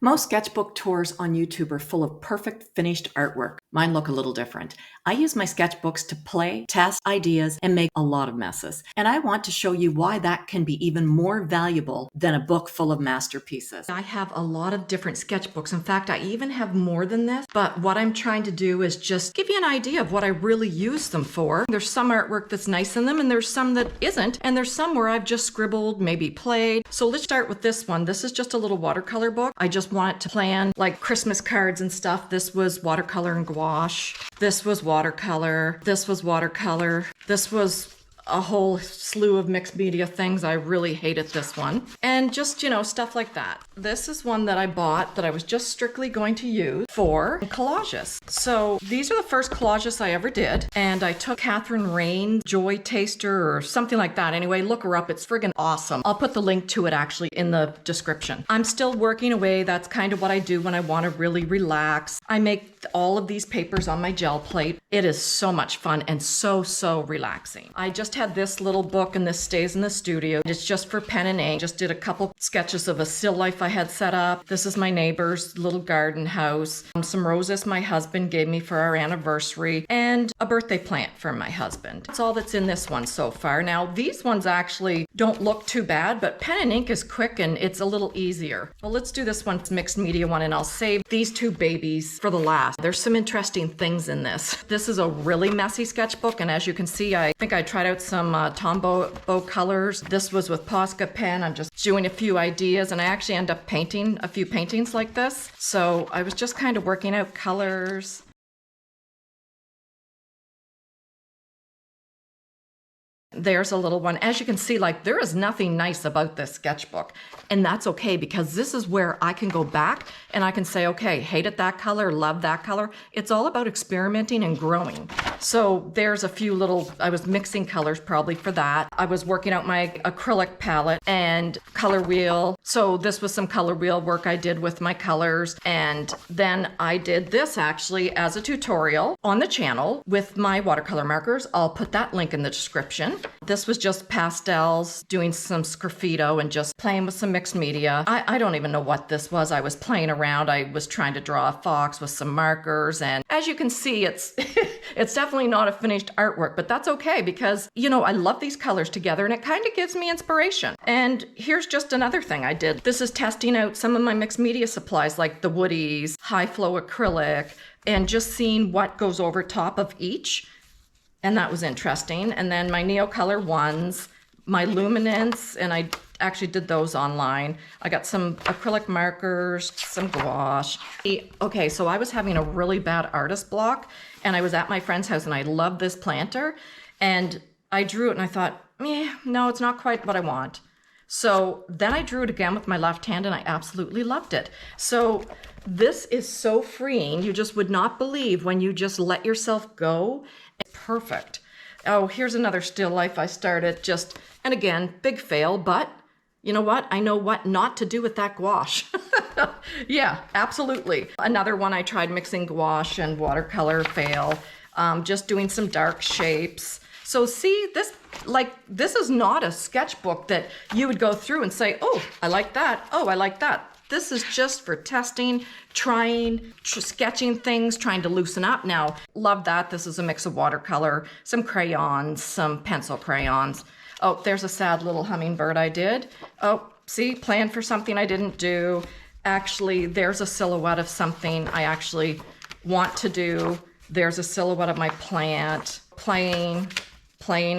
Most sketchbook tours on YouTube are full of perfect finished artwork. Mine look a little different. I use my sketchbooks to play, test ideas, and make a lot of messes. And I want to show you why that can be even more valuable than a book full of masterpieces. I have a lot of different sketchbooks. In fact, I even have more than this. But what I'm trying to do is just give you an idea of what I really use them for. There's some artwork that's nice in them, and there's some that isn't. And there's some where I've just scribbled, maybe played. So let's start with this one. This is just a little watercolor book. I just want to plan like Christmas cards and stuff. This was watercolor and gouache. This was watercolor. This was watercolor. This was a whole slew of mixed media things. I really hated this one. And just, stuff like that. This is one that I bought that I was just strictly going to use for collages. So these are the first collages I ever did. And I took Catherine Rain's Joy Taster or something like that. Anyway, look her up. It's friggin' awesome. I'll put the link to it actually in the description. I'm still working away. That's kind of what I do when I want to really relax. I make all of these papers on my gel plate. It is so much fun and so relaxing. I just had this little book, and this stays in the studio. It's just for pen and ink. Just did a couple sketches of a still life I had set up. This is my neighbor's little garden house. Some roses my husband gave me for our anniversary, and a birthday plant for my husband. That's all that's in this one so far. Now, these ones actually don't look too bad, but pen and ink is quick and it's a little easier. Well, let's do this one, mixed media one, and I'll save these two babies for the last. There's some interesting things in this. This is a really messy sketchbook, and as you can see, I think I tried out some Tombow colors. This was with Posca pen. I'm just doing a few ideas, and I actually end up painting a few paintings like this. So I was just kind of working out colors. There's a little one. As you can see, there is nothing nice about this sketchbook. And that's okay, because this is where I can go back and I can say, okay, hated that color, love that color. It's all about experimenting and growing. So there's a few I was mixing colors probably for that. I was working out my acrylic palette and color wheel. So this was some color wheel work I did with my colors. And then I did this actually as a tutorial on the channel with my watercolor markers. I'll put that link in the description. This was just pastels, doing some sgraffito and just playing with some mixed media. I don't even know what this was. I was playing around. I was trying to draw a fox with some markers. And as you can see, it's it's definitely not a finished artwork, but that's okay because, I love these colors together and it kind of gives me inspiration. And here's just another thing I did. This is testing out some of my mixed media supplies like the woodies, high flow acrylic, and just seeing what goes over top of each. And that was interesting. And then my Neocolor ones, my luminance, and I actually did those online. I got some acrylic markers, some gouache. Okay, so I was having a really bad artist block, and I was at my friend's house, and I loved this planter. And I drew it, and I thought, no, it's not quite what I want. So then I drew it again with my left hand, and I absolutely loved it. So this is so freeing. You just would not believe when you just let yourself go. Perfect. Oh, here's another still life I started and again, big fail, but you know what? I know what not to do with that gouache. Yeah, absolutely. Another one I tried mixing gouache and watercolor, fail. Just doing some dark shapes. So see, this is not a sketchbook that you would go through and say, oh, I like that. Oh, I like that. This is just for testing, trying, sketching things, trying to loosen up. Now, love that. This is a mix of watercolor, some crayons, some pencil crayons. Oh, there's a sad little hummingbird I did. Oh, see, planned for something I didn't do. Actually, there's a silhouette of something I actually want to do. There's a silhouette of my plant, playing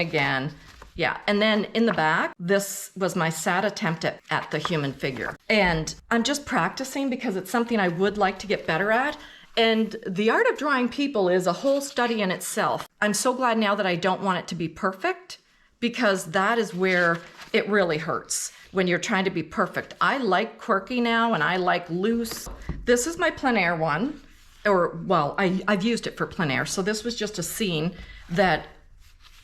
again. Yeah, and then in the back, this was my sad attempt at the human figure. And I'm just practicing because it's something I would like to get better at. And the art of drawing people is a whole study in itself. I'm so glad now that I don't want it to be perfect, because that is where it really hurts when you're trying to be perfect. I like quirky now, and I like loose. This is my plein air one, I've used it for plein air. So this was just a scene that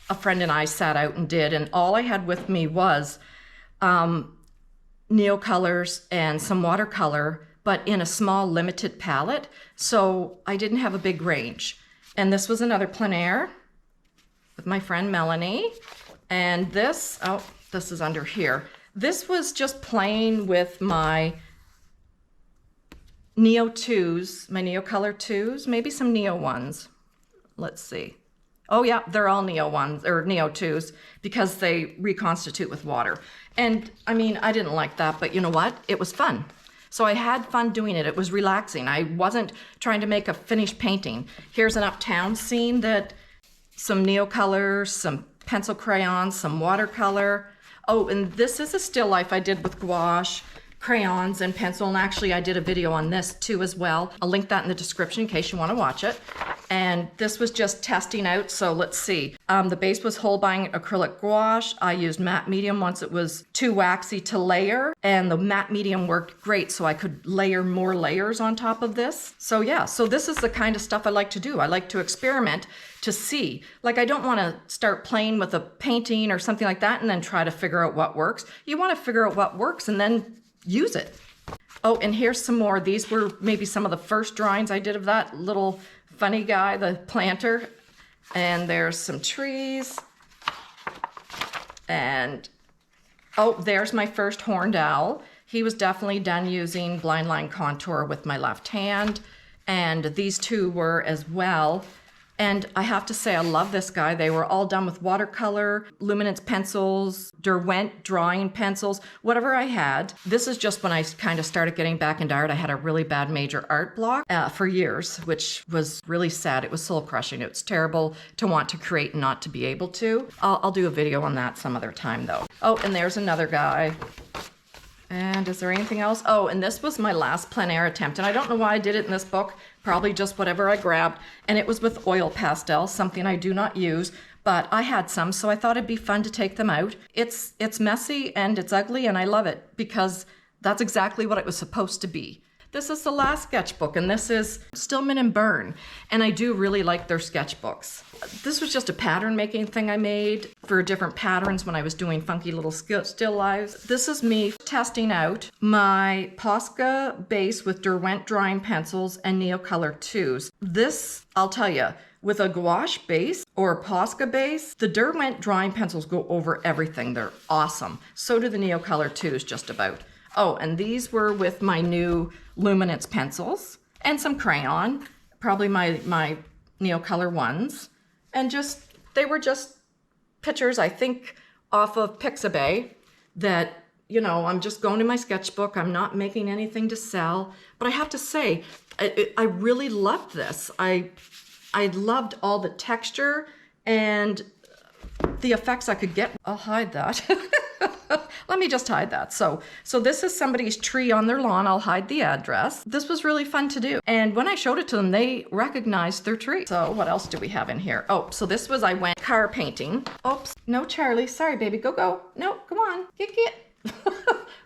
a friend and I sat out and did, and all I had with me was Neocolors and some watercolor, but in a small limited palette, so I didn't have a big range. And this was another plein air with my friend Melanie, and this is under here. This was just playing with my Neo 2s, my Neo Color 2s, maybe some Neo 1s. Let's see. Oh yeah, they're all Neo 1s or Neo 2s because they reconstitute with water. And I mean, I didn't like that, but you know what? It was fun. So I had fun doing it. It was relaxing. I wasn't trying to make a finished painting. Here's an uptown scene that some Neo colors, some pencil crayons, some watercolor. Oh, and this is a still life I did with gouache, crayons, and pencil. And actually, I did a video on this too as well. I'll link that in the description in case you want to watch it. And this was just testing out. So let's see. The base was Holbein acrylic gouache. I used matte medium once it was too waxy to layer. And the matte medium worked great, so I could layer more layers on top of this. So yeah, so this is the kind of stuff I like to do. I like to experiment to see. Like, I don't want to start playing with a painting or something like that and then try to figure out what works. You want to figure out what works and then use it. Oh, and here's some more. These were maybe some of the first drawings I did of that little funny guy, the planter. And there's some trees. And oh, there's my first horned owl. He was definitely done using blind line contour with my left hand. And these two were as well. And I have to say, I love this guy. They were all done with watercolor, luminance pencils, Derwent drawing pencils, whatever I had. This is just when I kind of started getting back into art. I had a really bad major art block for years, which was really sad. It was soul crushing. It was terrible to want to create and not to be able to. I'll do a video on that some other time though. Oh, and there's another guy. And is there anything else? Oh, and this was my last plein air attempt. And I don't know why I did it in this book. Probably just whatever I grabbed. And it was with oil pastels, something I do not use. But I had some, so I thought it'd be fun to take them out. It's messy and it's ugly, and I love it because that's exactly what it was supposed to be. This is the last sketchbook, and this is Stillman and Byrne. And I do really like their sketchbooks. This was just a pattern making thing I made for different patterns when I was doing funky little still lives. This is me testing out my Posca base with Derwent drawing pencils and Neo Color 2s. This, I'll tell you, with a gouache base or a Posca base, the Derwent drawing pencils go over everything. They're awesome. So do the Neo Color 2s just about. Oh, and these were with my new luminance pencils and some crayon, probably my Neo Color 1s. And they were just pictures, I think, off of Pixabay that, you know, I'm just going to my sketchbook. I'm not making anything to sell. But I have to say, I really loved this. I loved all the texture and the effects I could get. I'll hide that. Let me just hide that. So this is somebody's tree on their lawn. I'll hide the address. This was really fun to do. And when I showed it to them, they recognized their tree. So what else do we have in here? Oh, so this was, I went car painting. Oops, no, Charlie. Sorry, baby. Go. No, come on. Get.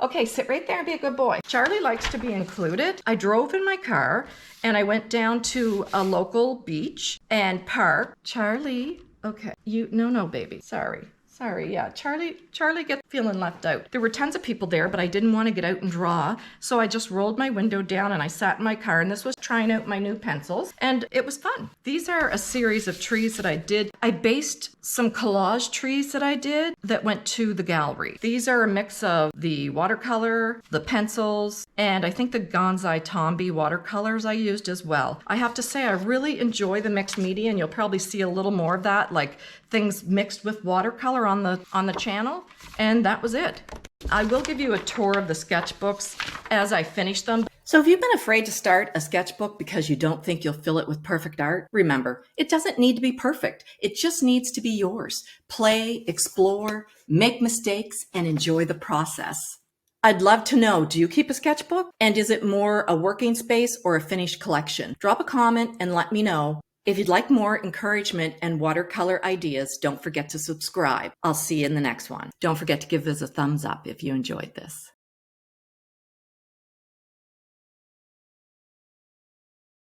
Okay, sit right there and be a good boy. Charlie likes to be included. I drove in my car and I went down to a local beach and parked. Charlie, okay. No, baby. Sorry, yeah. Charlie gets feeling left out. There were tons of people there, but I didn't want to get out and draw. So I just rolled my window down and I sat in my car, and this was trying out my new pencils, and it was fun. These are a series of trees that I did. I based some collage trees that I did that went to the gallery. These are a mix of the watercolor, the pencils, and I think the Gonzai Tombi watercolors I used as well. I have to say, I really enjoy the mixed media, and you'll probably see a little more of that, like things mixed with watercolor on the channel. And that was it. I will give you a tour of the sketchbooks as I finish them. So if you've been afraid to start a sketchbook because you don't think you'll fill it with perfect art, remember, it doesn't need to be perfect. It just needs to be yours. Play, explore, make mistakes, and enjoy the process. I'd love to know, do you keep a sketchbook? And is it more a working space or a finished collection? Drop a comment and let me know. If you'd like more encouragement and watercolor ideas, don't forget to subscribe. I'll see you in the next one. Don't forget to give this a thumbs up if you enjoyed this.